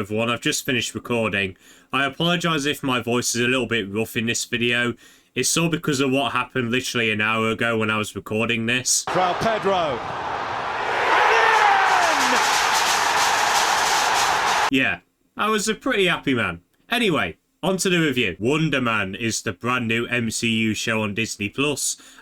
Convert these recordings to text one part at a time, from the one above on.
everyone, I've just finished recording. I apologise if my voice is a little bit rough in this video. It's all because of what happened literally an hour ago when I was recording this. From Pedro. Yeah, I was a pretty happy man. Anyway, on to the review. Wonder Man is the brand new MCU show on Disney+,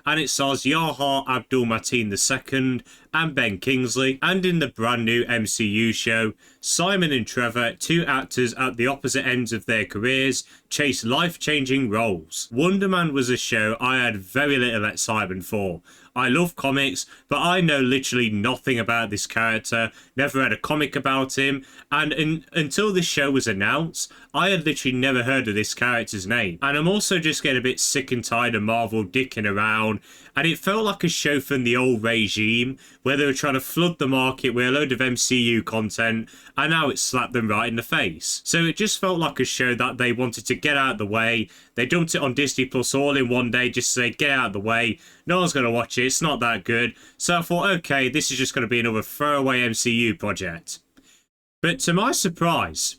and it stars Yahya, Abdul-Matteen II and Ben Kingsley. And in the brand new MCU show, Simon and Trevor, two actors at the opposite ends of their careers, chase life-changing roles. Wonder Man was a show I had very little excitement for. I love comics, but I know literally nothing about this character, never read a comic about him, and until this show was announced, I had literally never heard of this character's name. And I'm also just getting a bit sick and tired of Marvel dicking around, and it felt like a show from the old regime, where they were trying to flood the market with a load of MCU content, and now it slapped them right in the face. So it just felt like a show that they wanted to get out of the way. They dumped it on Disney Plus all in one day just to say, get out of the way, no one's going to watch it, it's not that good. So I thought, okay, this is just going to be another throwaway MCU project. But to my surprise,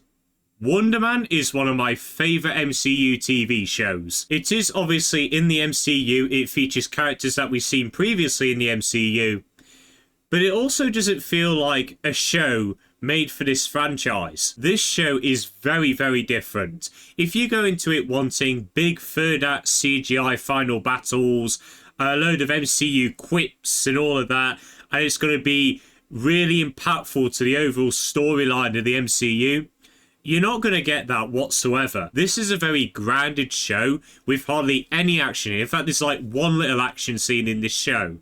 Wonder Man is one of my favourite MCU TV shows. It is obviously in the MCU, it features characters that we've seen previously in the MCU, but it also doesn't feel like a show made for this franchise. This show is very, very different. If you go into it wanting big third act CGI final battles, a load of MCU quips and all of that, and it's going to be really impactful to the overall storyline of the MCU, you're not going to get that whatsoever. This is a very grounded show with hardly any action. In fact, there's like one little action scene in this show.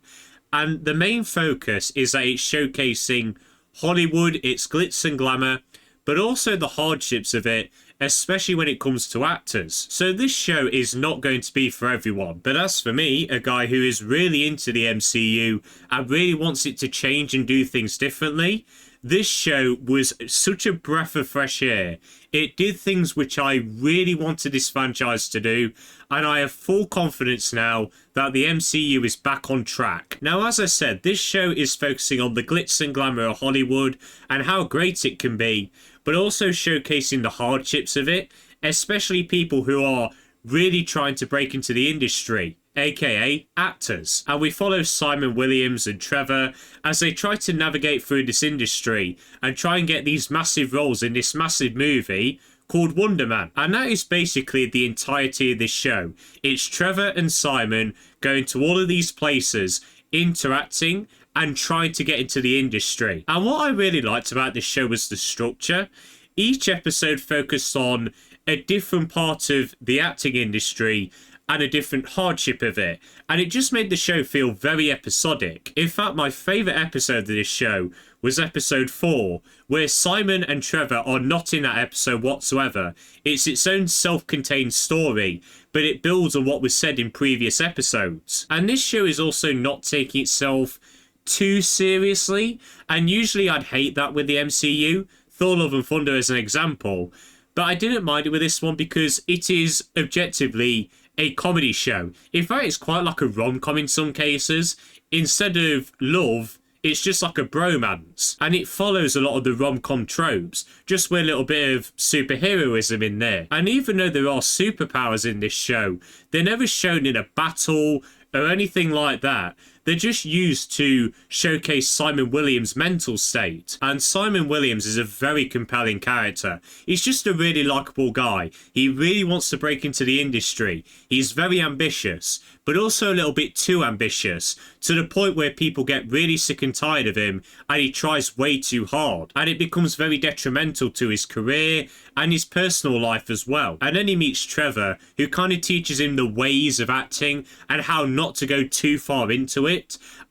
And the main focus is that it's showcasing Hollywood, its glitz and glamour, but also the hardships of it, especially when it comes to actors. So this show is not going to be for everyone. But as for me, a guy who is really into the MCU and really wants it to change and do things differently, this show was such a breath of fresh air. It did things which I really wanted this franchise to do, and I have full confidence now that the MCU is back on track. Now, as I said, this show is focusing on the glitz and glamour of Hollywood and how great it can be, but also showcasing the hardships of it, especially people who are really trying to break into the industry, aka actors. And we follow Simon Williams and Trevor as they try to navigate through this industry and try and get these massive roles in this massive movie called Wonder Man. And that is basically the entirety of this show. It's Trevor and Simon going to all of these places, interacting and trying to get into the industry. And what I really liked about this show was the structure. Each episode focused on a different part of the acting industry and a different hardship of it, and it just made the show feel very episodic. In fact, my favourite episode of this show was episode 4, where Simon and Trevor are not in that episode whatsoever. It's its own self-contained story, but it builds on what was said in previous episodes. And this show is also not taking itself too seriously, and usually I'd hate that with the MCU, Thor Love and Thunder as an example, but I didn't mind it with this one because it is objectively a comedy show. In fact, it's quite like a rom-com in some cases. Instead of love, it's just like a bromance. And it follows a lot of the rom-com tropes, just with a little bit of superheroism in there. And even though there are superpowers in this show, they're never shown in a battle or anything like that. They're just used to showcase Simon Williams' mental state. And Simon Williams is a very compelling character. He's just a really likeable guy. He really wants to break into the industry. He's very ambitious, but also a little bit too ambitious, to the point where people get really sick and tired of him and he tries way too hard. And it becomes very detrimental to his career and his personal life as well. And then he meets Trevor, who kind of teaches him the ways of acting and how not to go too far into it.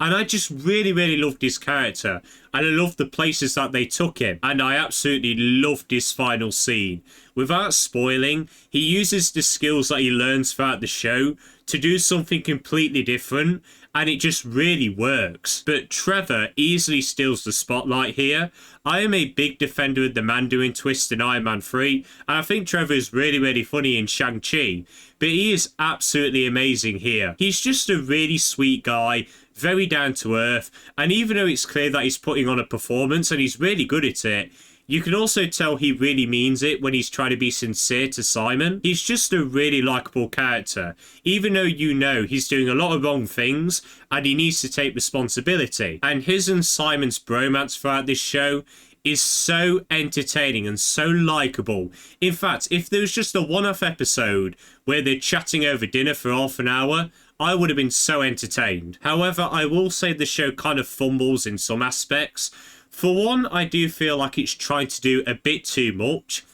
And I just really, really loved his character. And I loved the places that they took him. And I absolutely loved his final scene. Without spoiling, he uses the skills that he learns throughout the show to do something completely different, and it just really works. But Trevor easily steals the spotlight here. I am a big defender of the Mandarin twist in Iron Man 3, and I think Trevor is really, really funny in Shang-Chi, but he is absolutely amazing here. He's just a really sweet guy, very down to earth, and even though it's clear that he's putting on a performance and he's really good at it, You can also tell he really means it when he's trying to be sincere to Simon. He's just a really likeable character, even though you know he's doing a lot of wrong things and he needs to take responsibility. And his and Simon's bromance throughout this show is so entertaining and so likeable. In fact, if there was just a one-off episode where they're chatting over dinner for half an hour, I would have been so entertained. However, I will say the show kind of fumbles in some aspects. For one, I do feel like it's trying to do a bit too much.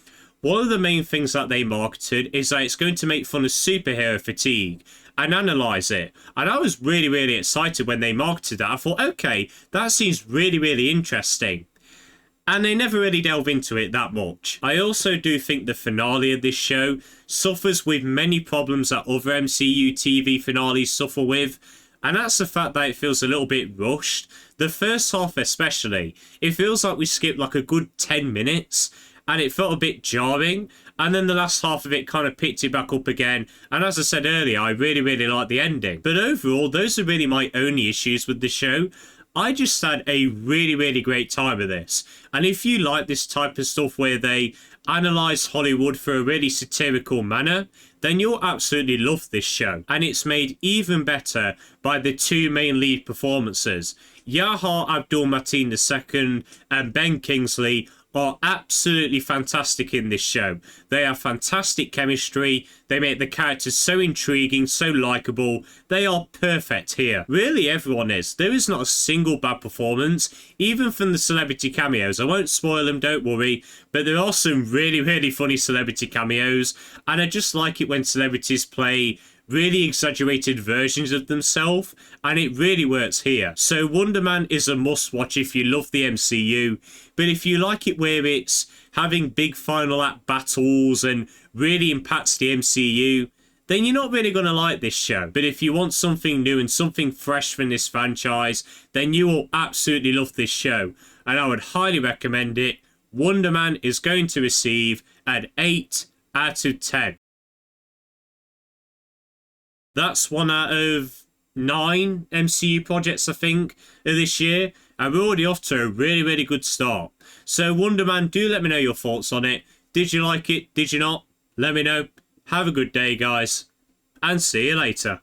One of the main things that they marketed is that it's going to make fun of superhero fatigue and analyse it. And I was really, really excited when they marketed that. I thought, okay, that seems really, really interesting. And they never really delve into it that much. I also do think the finale of this show suffers with many problems that other MCU TV finales suffer with, and that's the fact that it feels a little bit rushed. The first half especially, it feels like we skipped like a good 10 minutes, and it felt a bit jarring, and then the last half of it kind of picked it back up again, and as I said earlier, I really, really like the ending. But overall, those are really my only issues with the show. I just had a really, really great time with this. And if you like this type of stuff where they analyse Hollywood for a really satirical manner, then you'll absolutely love this show. And it's made even better by the two main lead performances. Yahya Abdul-Matteen II and Ben Kingsley are absolutely fantastic in this show. They have fantastic chemistry. They make the characters so intriguing, so likeable. They are perfect here. Really, everyone is. There is not a single bad performance, even from the celebrity cameos. I won't spoil them, don't worry, but there are some really, really funny celebrity cameos, and I just like it when celebrities play really exaggerated versions of themselves, and it really works here. So Wonder Man is a must-watch if you love the MCU, but if you like it where it's having big final act battles and really impacts the MCU, then you're not really going to like this show. But if you want something new and something fresh from this franchise, then you will absolutely love this show, and I would highly recommend it. Wonder Man is going to receive an 8 out of 10. That's 1 out of 9 MCU projects, I think, of this year. And we're already off to a really, really good start. So, Wonder Man, do let me know your thoughts on it. Did you like it? Did you not? Let me know. Have a good day, guys. And see you later.